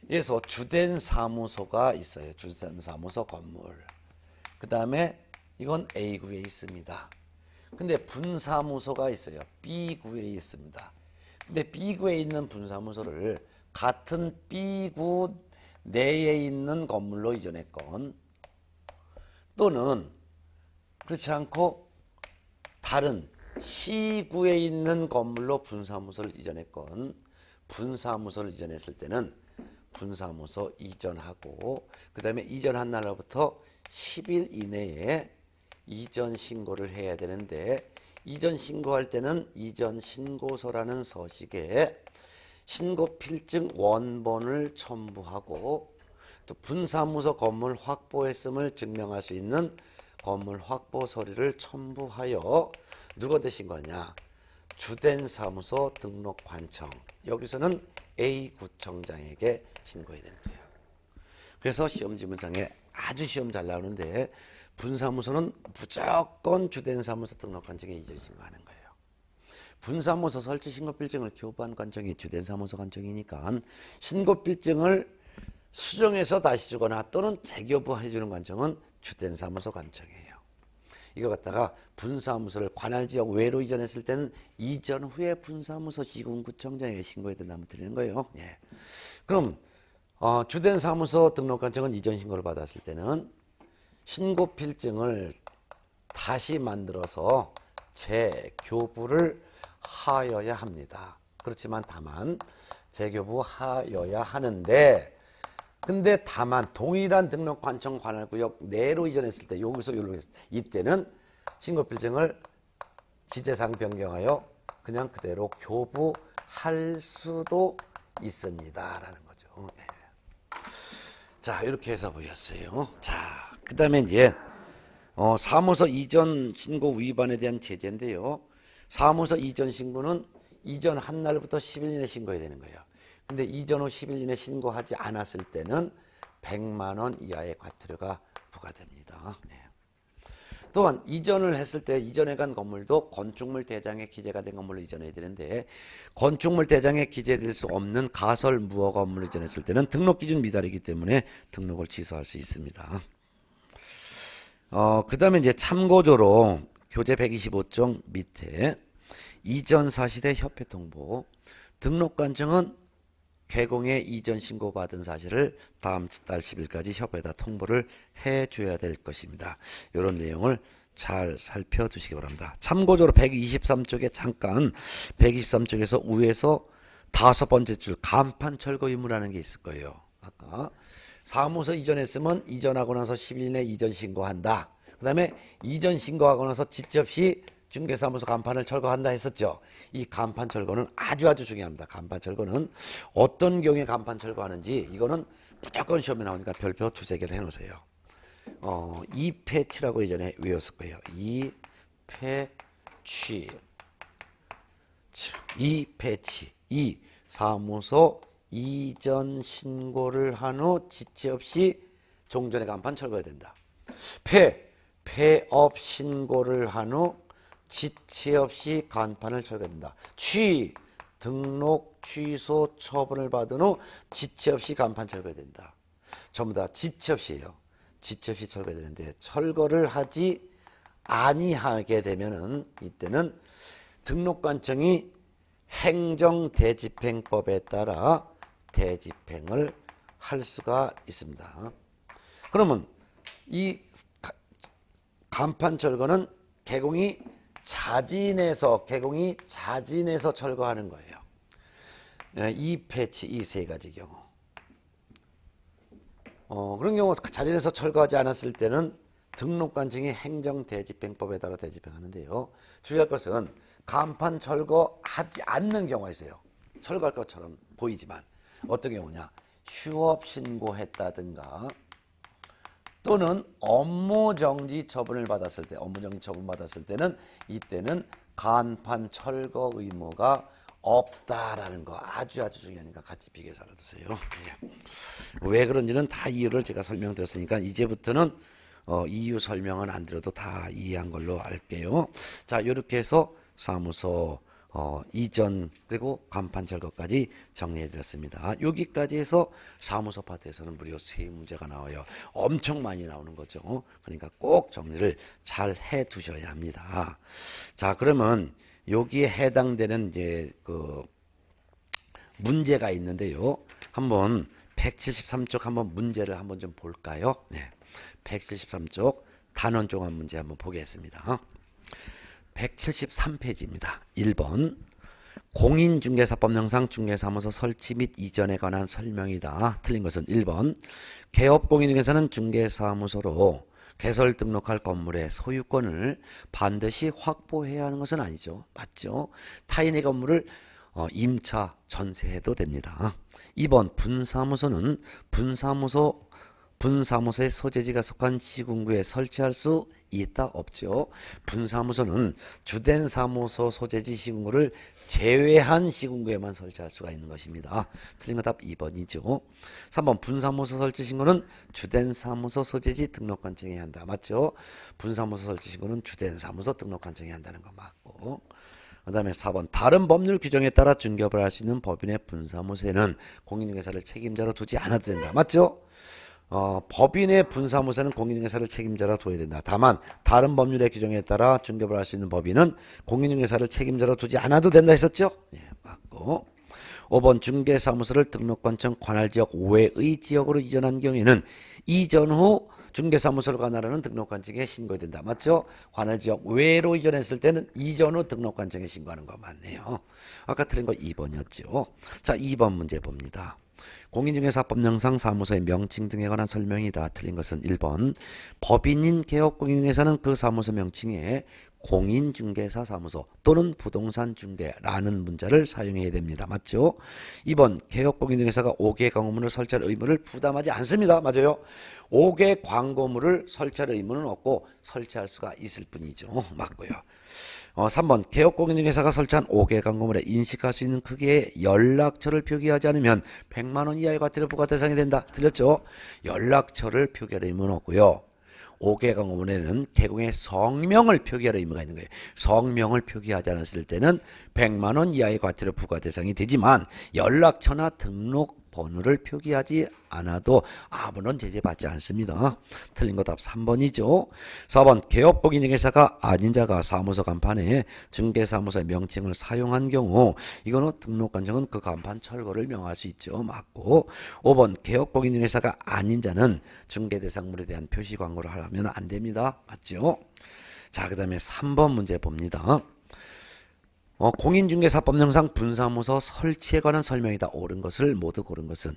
그래서 주된 사무소가 있어요. 주된 사무소 건물. 그 다음에 이건 A구에 있습니다. 근데 분사무소가 있어요. B구에 있습니다. 근데 B구에 있는 분사무소를 같은 B구 내에 있는 건물로 이전했건, 또는 그렇지 않고 다른 C구에 있는 건물로 분사무소를 이전했건, 분사무소를 이전했을 때는 분사무소 이전하고, 그 다음에 이전한 날로부터 10일 이내에 이전 신고를 해야 되는데, 이전 신고할 때는 이전 신고서라는 서식에 신고 필증 원본을 첨부하고, 또 분사무소 건물 확보했음을 증명할 수 있는 건물 확보 서류를 첨부하여 누구한테 신고하냐? 주된 사무소 등록관청. 여기서는 A구청장에게 신고해야 되는 거예요. 그래서 시험지문상에 아주 시험 잘 나오는데, 분사무소는 무조건 주된 사무소 등록관청에 이전 신고하는 거예요. 분사무소 설치 신고필증을 교부한 관청이 주된 사무소 관청이니까 신고필증을 수정해서 다시 주거나 또는 재교부해 주는 관청은 주된 사무소 관청이에요. 이거 갖다가 분사무소를 관할지역 외로 이전했을 때는 이전 후에 분사무소 시군구청장에게 신고해야 된다면 드리는 거예요. 예. 그럼 주된 사무소 등록관청은 이전 신고를 받았을 때는 신고필증을 다시 만들어서 재교부를 하여야 합니다. 그렇지만 다만 재교부하여야 하는데 근데 다만 동일한 등록관청 관할구역 내로 이전했을 때 여기서 여기로 이때는 신고필증을 지제상 변경하여 그냥 그대로 교부할 수도 있습니다라는 거죠. 네. 자 이렇게 해서 보셨어요. 자 그다음에 이제 사무소 이전 신고 위반에 대한 제재인데요. 사무소 이전 신고는 이전한 날부터 10일 이내 신고해야 되는 거예요. 근데 이전 후 10일 이내 신고하지 않았을 때는 100만 원 이하의 과태료가 부과됩니다. 네. 또한 이전을 했을 때 이전해 간 건물도 건축물 대장에 기재가 된 건물로 이전해야 되는데 건축물 대장에 기재될 수 없는 가설 무허 건물을 이전했을 때는 등록 기준 미달이기 때문에 등록을 취소할 수 있습니다. 그 다음에 이제 참고조로 교재 125종 밑에 이전 사실의 협회 통보 등록관청은 개공의 이전 신고받은 사실을 다음 달 10일까지 협회에다 통보를 해줘야 될 것입니다. 이런 내용을 잘 살펴두시기 바랍니다. 참고적으로 123쪽에 잠깐 123쪽에서 위에서 5번째 줄 간판 철거 의무라는 게 있을 거예요. 아까 사무소 이전했으면 이전하고 나서 10일 내 이전 신고한다. 그 다음에 이전 신고하고 나서 지체 중개사무소 간판을 철거한다 했었죠. 이 간판 철거는 아주 중요합니다. 간판 철거는 어떤 경우에 간판 철거하는지 이거는 무조건 시험에 나오니까 별표 2-3개를 해놓으세요. 이패치라고 예전에 외웠을 거예요. 이패치. 이 사무소 이전 신고를 한 후 지체 없이 종전의 간판 철거해야 된다. 폐업 신고를 한 후 지체 없이 간판을 철거해야 된다. 등록 취소 처분을 받은 후 지체 없이 간판 철거해야 된다. 전부 다 지체 없이예요. 지체 없이 철거해야 되는데 철거를 하지 아니하게 되면은 이때는 등록관청이 행정대집행법에 따라 대집행을 할 수가 있습니다. 그러면 이 간판 철거는 개공이 자진해서 철거하는 거예요. 이 패치 이 세 가지 경우. 그런 경우 자진해서 철거하지 않았을 때는 등록관청이 행정대집행법에 따라 대집행하는데요. 주의할 것은 간판 철거하지 않는 경우가 있어요. 철거할 것처럼 보이지만 어떤 경우냐? 휴업 신고했다든가 또는 업무정지 처분을 받았을 때, 업무정지 처분 받았을 때는 이때는 간판 철거 의무가 없다라는 거 아주 중요하니까 같이 비교해서 알아두세요. 예. 왜 그런지는 다 이유를 제가 설명드렸으니까 이제부터는 이유 설명은 안 드려도 다 이해한 걸로 할게요. 자, 이렇게 해서 사무소 이전 그리고 간판 철거까지 정리해 드렸습니다. 여기까지 해서 사무소 파트에서는 무려 3문제가 나와요. 엄청 많이 나오는 거죠. 그러니까 꼭 정리를 잘 해 두셔야 합니다. 자, 그러면 여기에 해당되는 이제 그 문제가 있는데요. 한번 173쪽 한번 문제를 한번 좀 볼까요? 네. 173쪽 단원 종합 문제 한번 보겠습니다. 173페이지입니다. 1번 공인중개사법령상 중개사무소 설치 및 이전에 관한 설명이다. 틀린 것은 1번 개업공인중개사는 중개사무소로 개설 등록할 건물의 소유권을 반드시 확보해야 하는 것은 아니죠. 맞죠? 타인의 건물을 임차 전세해도 됩니다. 2번 분사무소는 분사무소의 소재지가 속한 시군구에 설치할 수 있다 없죠. 분사무소는 주된 사무소 소재지 시군구를 제외한 시군구에만 설치할 수가 있는 것입니다. 틀린 거 답 2번이죠. 3번 분사무소 설치 신고는 주된 사무소 소재지 등록관청이 한다. 맞죠? 분사무소 설치 신고는 주된 사무소 등록관청이 한다는 거 맞고 그다음에 4번 다른 법률 규정에 따라 중개업을 할 수 있는 법인의 분사무소에는 공인중개사를 책임자로 두지 않아도 된다. 맞죠? 법인의 분사무소는 공인중개사를 책임자로 둬야 된다. 다만 다른 법률의 규정에 따라 중개업을 할 수 있는 법인은 공인중개사를 책임자로 두지 않아도 된다 했었죠? 예, 맞고. 5번 중개사무소를 등록관청 관할지역 외의 지역으로 이전한 경우에는 이전 후 중개사무소를 관할하는 등록관청에 신고해야 된다. 맞죠? 관할지역 외로 이전했을 때는 이전 후 등록관청에 신고하는 거 맞네요. 아까 틀린 거 2번이었죠. 자, 2번 문제 봅니다. 공인중개사법령상 사무소의 명칭 등에 관한 설명이다. 틀린 것은 1번 법인인 개업공인중개사는 그 사무소 명칭에 공인중개사 사무소 또는 부동산 중개라는 문자를 사용해야 됩니다. 맞죠? 2번 개업공인중개사가 5개 광고물을 설치할 의무를 부담하지 않습니다. 맞아요? 5개 광고물을 설치할 의무는 없고 설치할 수가 있을 뿐이죠. 맞고요. 3번 개업공인중개사가 설치한 5개 광고물에 인식할 수 있는 크기의 연락처를 표기하지 않으면 100만 원 이하의 과태료 부과 대상이 된다. 틀렸죠? 연락처를 표기할 의무는 없고요. 5개 광고물에는 개공의 성명을 표기할 의무가 있는 거예요. 성명을 표기하지 않았을 때는 100만 원 이하의 과태료 부과 대상이 되지만 연락처나 등록번호를 표기하지 않아도 아무런 제재받지 않습니다. 틀린 거 답 3번이죠. 4번 개업공인중개사가 아닌 자가 사무소 간판에 중개사무소의 명칭을 사용한 경우 이거는 등록관청은 그 간판 철거를 명할 수 있죠. 맞고. 5번 개업공인중개사가 아닌 자는 중개대상물에 대한 표시 광고를 하면 안 됩니다. 맞죠? 자, 그 다음에 3번 문제 봅니다. 공인중개사법령상 분사무소 설치에 관한 설명이다. 옳은 것을 모두 고른 것은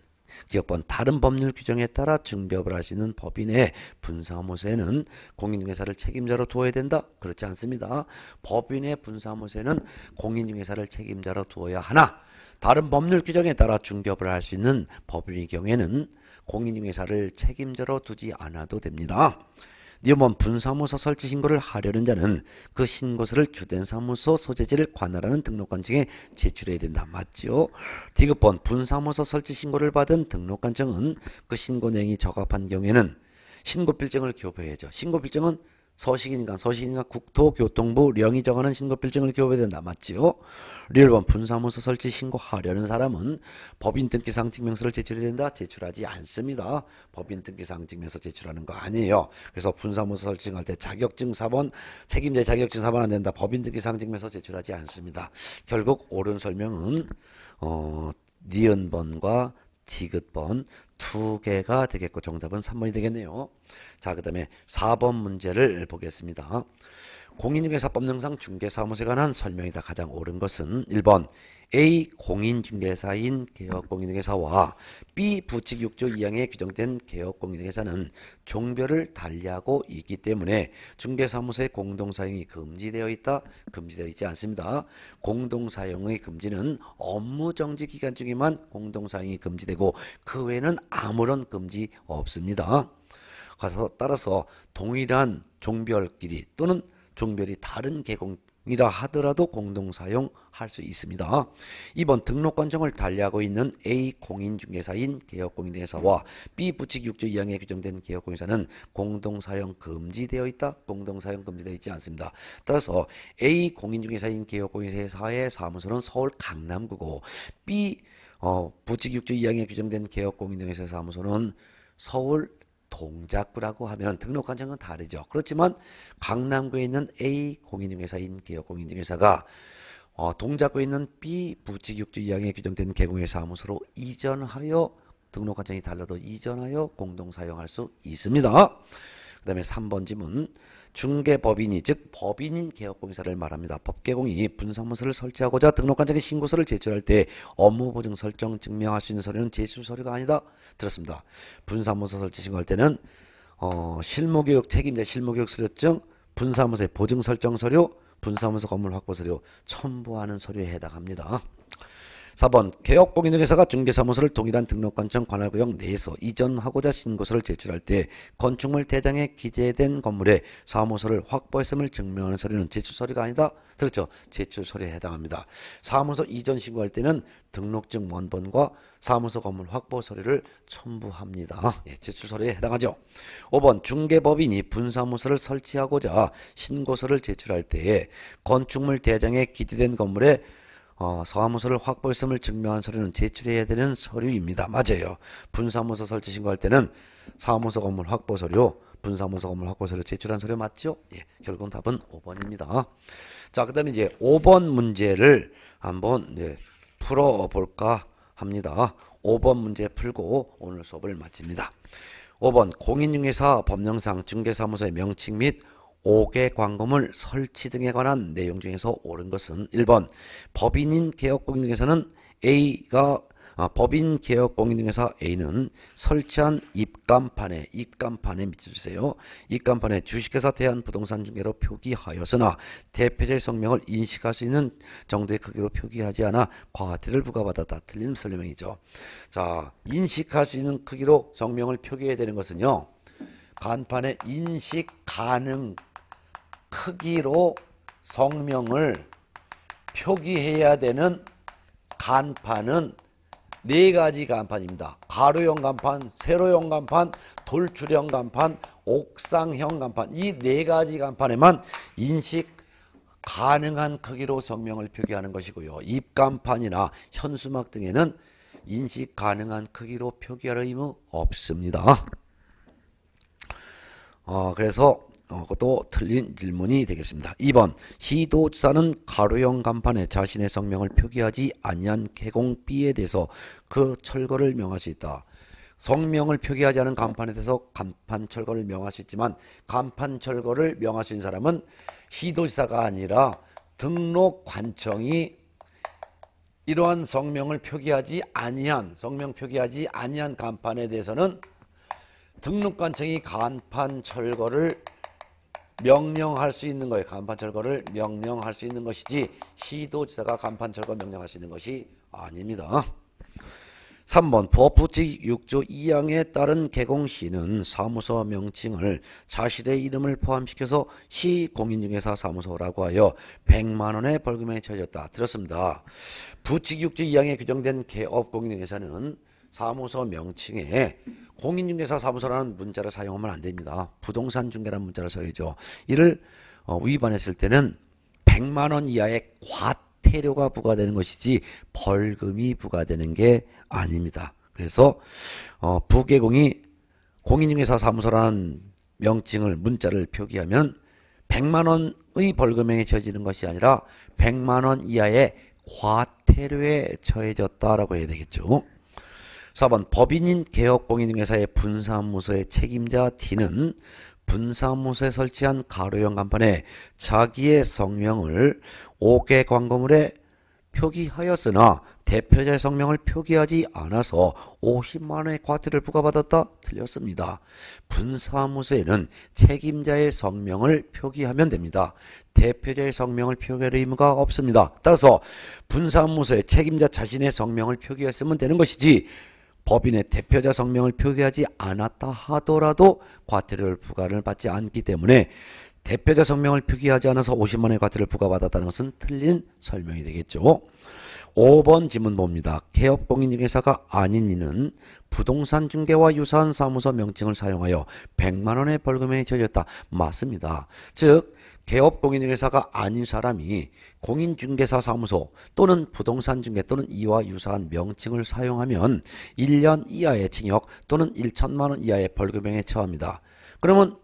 기업번 다른 법률 규정에 따라 중개업을 할 수 있는 법인의 분사무소에는 공인중개사를 책임자로 두어야 된다. 그렇지 않습니다. 법인의 분사무소에는 공인중개사를 책임자로 두어야 하나 다른 법률 규정에 따라 중개업을 할 수 있는 법인의 경우에는 공인중개사를 책임자로 두지 않아도 됩니다. 이번 분사무소 설치 신고를 하려는 자는 그 신고서를 주된 사무소 소재지를 관할하는 등록관청에 제출해야 된다. 맞죠? 디귿번 분사무소 설치 신고를 받은 등록관청은 그 신고 내용이 적합한 경우에는 신고필증을 교부해야죠. 신고필증은 서식인간 국토교통부 령이 정하는 신고필증을 교부해야 된다. 맞지요? 리얼번 분사무소 설치 신고하려는 사람은 법인 등기상 증명서를 제출해야 된다. 제출하지 않습니다. 법인 등기상 증명서 제출하는 거 아니에요. 그래서 분사무소 설치할 때 자격증 4번 책임자 자격증 4번 안 된다. 법인 등기상 증명서 제출하지 않습니다. 결국 옳은 설명은 니은번과 디귿번 두 개가 되겠고 정답은 3번이 되겠네요. 자, 그 다음에 4번 문제를 보겠습니다. 공인중개사법령상 중개사무소에 관한 설명이다. 가장 옳은 것은 1번 A 공인중개사인 개업공인중개사와 B 부칙 6조 2항에 규정된 개업공인중개사는 종별을 달리하고 있기 때문에 중개사무소의 공동사용이 금지되어 있다. 금지되어 있지 않습니다. 공동사용의 금지는 업무정지 기간 중에만 공동사용이 금지되고 그 외에는 아무런 금지 없습니다. 따라서 동일한 종별끼리 또는 종별이 다른 개공이라 하더라도 공동사용할 수 있습니다. 2번 등록관청을 달리하고 있는 A 공인중개사인 개업공인중개사와 B 부칙 6조 2항에 규정된 개업공인중개사는 공동사용 금지되어 있다. 공동사용 금지되어 있지 않습니다. 따라서 A 공인중개사인 개업공인중개사의 사무소는 서울 강남구고 B 부칙 6조 2항에 규정된 개업공인중개사 사무소는 서울 동작구라고 하면 등록관청은 다르죠. 그렇지만 강남구에 있는 A 공인중개사인 개업공인중개사가 동작구에 있는 B 부칙 6조 2항에 규정된 개공인중개사 사무소로 이전하여 등록관청이 달라도 이전하여 공동사용할 수 있습니다. 그 다음에 3번 지문 중개법인이 즉 법인인 개업공인사를 말합니다. 법개공이 분사무소를 설치하고자 등록관청에 신고서를 제출할 때 업무보증 설정 증명할 수 있는 서류는 제출서류가 아니다. 들었습니다. 분사무소 설치 신고할 때는 실무교육 책임자 실무교육 수료증 분사무소의 보증 설정 서류 분사무소 건물 확보 서류 첨부하는 서류에 해당합니다. 4번 개업공인중개사가 중개사무소를 동일한 등록관청 관할구역 내에서 이전하고자 신고서를 제출할 때 건축물 대장에 기재된 건물에 사무소를 확보했음을 증명하는 서류는 제출서류가 아니다. 들었죠? 제출서류에 해당합니다. 사무소 이전 신고할 때는 등록증 원본과 사무소 건물 확보 서류를 첨부합니다. 예, 제출서류에 해당하죠. 5번 중개법인이 분사무소를 설치하고자 신고서를 제출할 때에 건축물 대장에 기재된 건물에 사무소를 확보했음을 증명하는 서류는 제출해야 되는 서류입니다. 맞아요. 분사무소 설치 신고할 때는 사무소 건물 확보 서류, 분사무소 건물 확보 서류 제출한 서류 맞죠? 예, 결국은 답은 5번입니다. 자, 그다음에 이제 5번 문제를 한번 풀어볼까 합니다. 5번 문제 풀고 오늘 수업을 마칩니다. 5번 공인중개사 법령상 중개사무소의 명칭 및 5개 광고물 설치 등에 관한 내용 중에서 옳은 것은 1번 법인인 개업공인중개사는 법인 개업공인중개사 A는 설치한 입간판에 밑줄주세요. 입간판에 주식회사 대한부동산중개로 표기하였으나 대표자의 성명을 인식할 수 있는 정도의 크기로 표기하지 않아 과태료를 부과받았다. 틀린 설명이죠. 자, 인식할 수 있는 크기로 성명을 표기해야 되는 것은요. 간판에 인식 가능 크기로 성명을 표기해야 되는 간판은 4가지 간판입니다. 가로형 간판, 세로형 간판, 돌출형 간판, 옥상형 간판, 이 4가지 간판에만 인식 가능한 크기로 성명을 표기하는 것이고요. 입간판이나 현수막 등에는 인식 가능한 크기로 표기할 의무 없습니다. 그래서 그것도 틀린 질문이 되겠습니다. 2번 시도지사는 가로형 간판에 자신의 성명을 표기하지 아니한 개공 B에 대해서 그 철거를 명할 수 있다. 성명을 표기하지 않은 간판에 대해서 간판 철거를 명할 수 있지만 간판 철거를 명할 수 있는 사람은 시도지사가 아니라 등록관청이 이러한 성명 표기하지 아니한 간판에 대해서는 등록관청이 간판 철거를 명령할 수 있는 거예요. 간판 철거를 명령할 수 있는 것이지 시도지사가 간판 철거 명령할 수 있는 것이 아닙니다. 3번 부업부칙 6조 2항에 따른 개공시는 사무소 명칭을 자신의 이름을 포함시켜서 시공인중개사 사무소라고 하여 100만 원의 벌금에 처해졌다. 들었습니다. 부칙 6조 2항에 규정된 개업공인중개사는 사무소 명칭에 공인중개사 사무소라는 문자를 사용하면 안 됩니다. 부동산 중개라는 문자를 써야죠. 이를 위반했을 때는 100만 원 이하의 과태료가 부과되는 것이지 벌금이 부과되는 게 아닙니다. 그래서 부개공이 공인중개사 사무소라는 명칭을 문자를 표기하면 100만 원의 벌금에 처해지는 것이 아니라 100만 원 이하의 과태료에 처해졌다라고 해야 되겠죠. 4번 법인인 개업공인중개사의 분사무소의 책임자 D는 분사무소에 설치한 가로형 간판에 자기의 성명을 5개 광고물에 표기하였으나 대표자의 성명을 표기하지 않아서 50만 원의 과태료를 부과받았다. 틀렸습니다. 분사무소에는 책임자의 성명을 표기하면 됩니다. 대표자의 성명을 표기할 의무가 없습니다. 따라서 분사무소에 책임자 자신의 성명을 표기했으면 되는 것이지 법인의 대표자 성명을 표기하지 않았다 하더라도 과태료를 부과를 받지 않기 때문에 대표자 성명을 표기하지 않아서 50만 원의 과태료를 부과받았다는 것은 틀린 설명이 되겠죠. 5번 지문 봅니다. 개업공인중개사가 아닌 이는 부동산 중개와 유사한 사무소 명칭을 사용하여 100만 원의 벌금에 처해졌다. 맞습니다. 즉 개업공인중개사가 아닌 사람이 공인중개사 사무소 또는 부동산 중개 또는 이와 유사한 명칭을 사용하면 1년 이하의 징역 또는 1천만 원 이하의 벌금에 처합니다. 그러면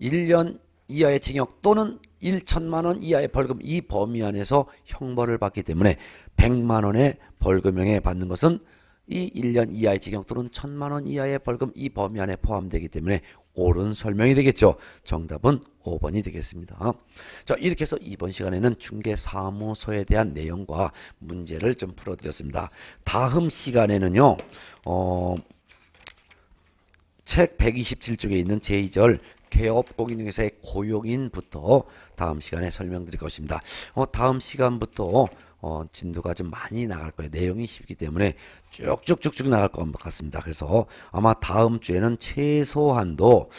1년 이하의 징역 또는 1천만 원 이하의 벌금 이 범위 안에서 형벌을 받기 때문에 100만 원의 벌금형에 받는 것은 이 1년 이하의 징역 또는 1천만 원 이하의 벌금 이 범위 안에 포함되기 때문에 옳은 설명이 되겠죠. 정답은 5번이 되겠습니다. 자, 이렇게 해서 이번 시간에는 중개사무소에 대한 내용과 문제를 좀 풀어드렸습니다. 다음 시간에는요. 책 127쪽에 있는 제2절 개업공인중개사의 고용인부터 다음 시간에 설명드릴 것입니다. 다음 시간부터 진도가 좀 많이 나갈 거예요. 내용이 쉽기 때문에 쭉쭉쭉쭉 나갈 것 같습니다. 그래서 아마 다음 주에는 최소한도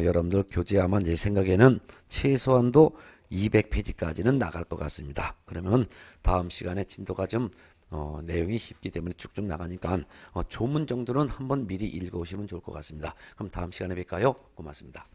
여러분들 교재 아마 제 생각에는 최소한도 200페이지까지는 나갈 것 같습니다. 그러면 다음 시간에 진도가 좀 내용이 쉽기 때문에 쭉쭉 나가니까 조문 정도는 한번 미리 읽어오시면 좋을 것 같습니다. 그럼 다음 시간에 뵐까요? 고맙습니다.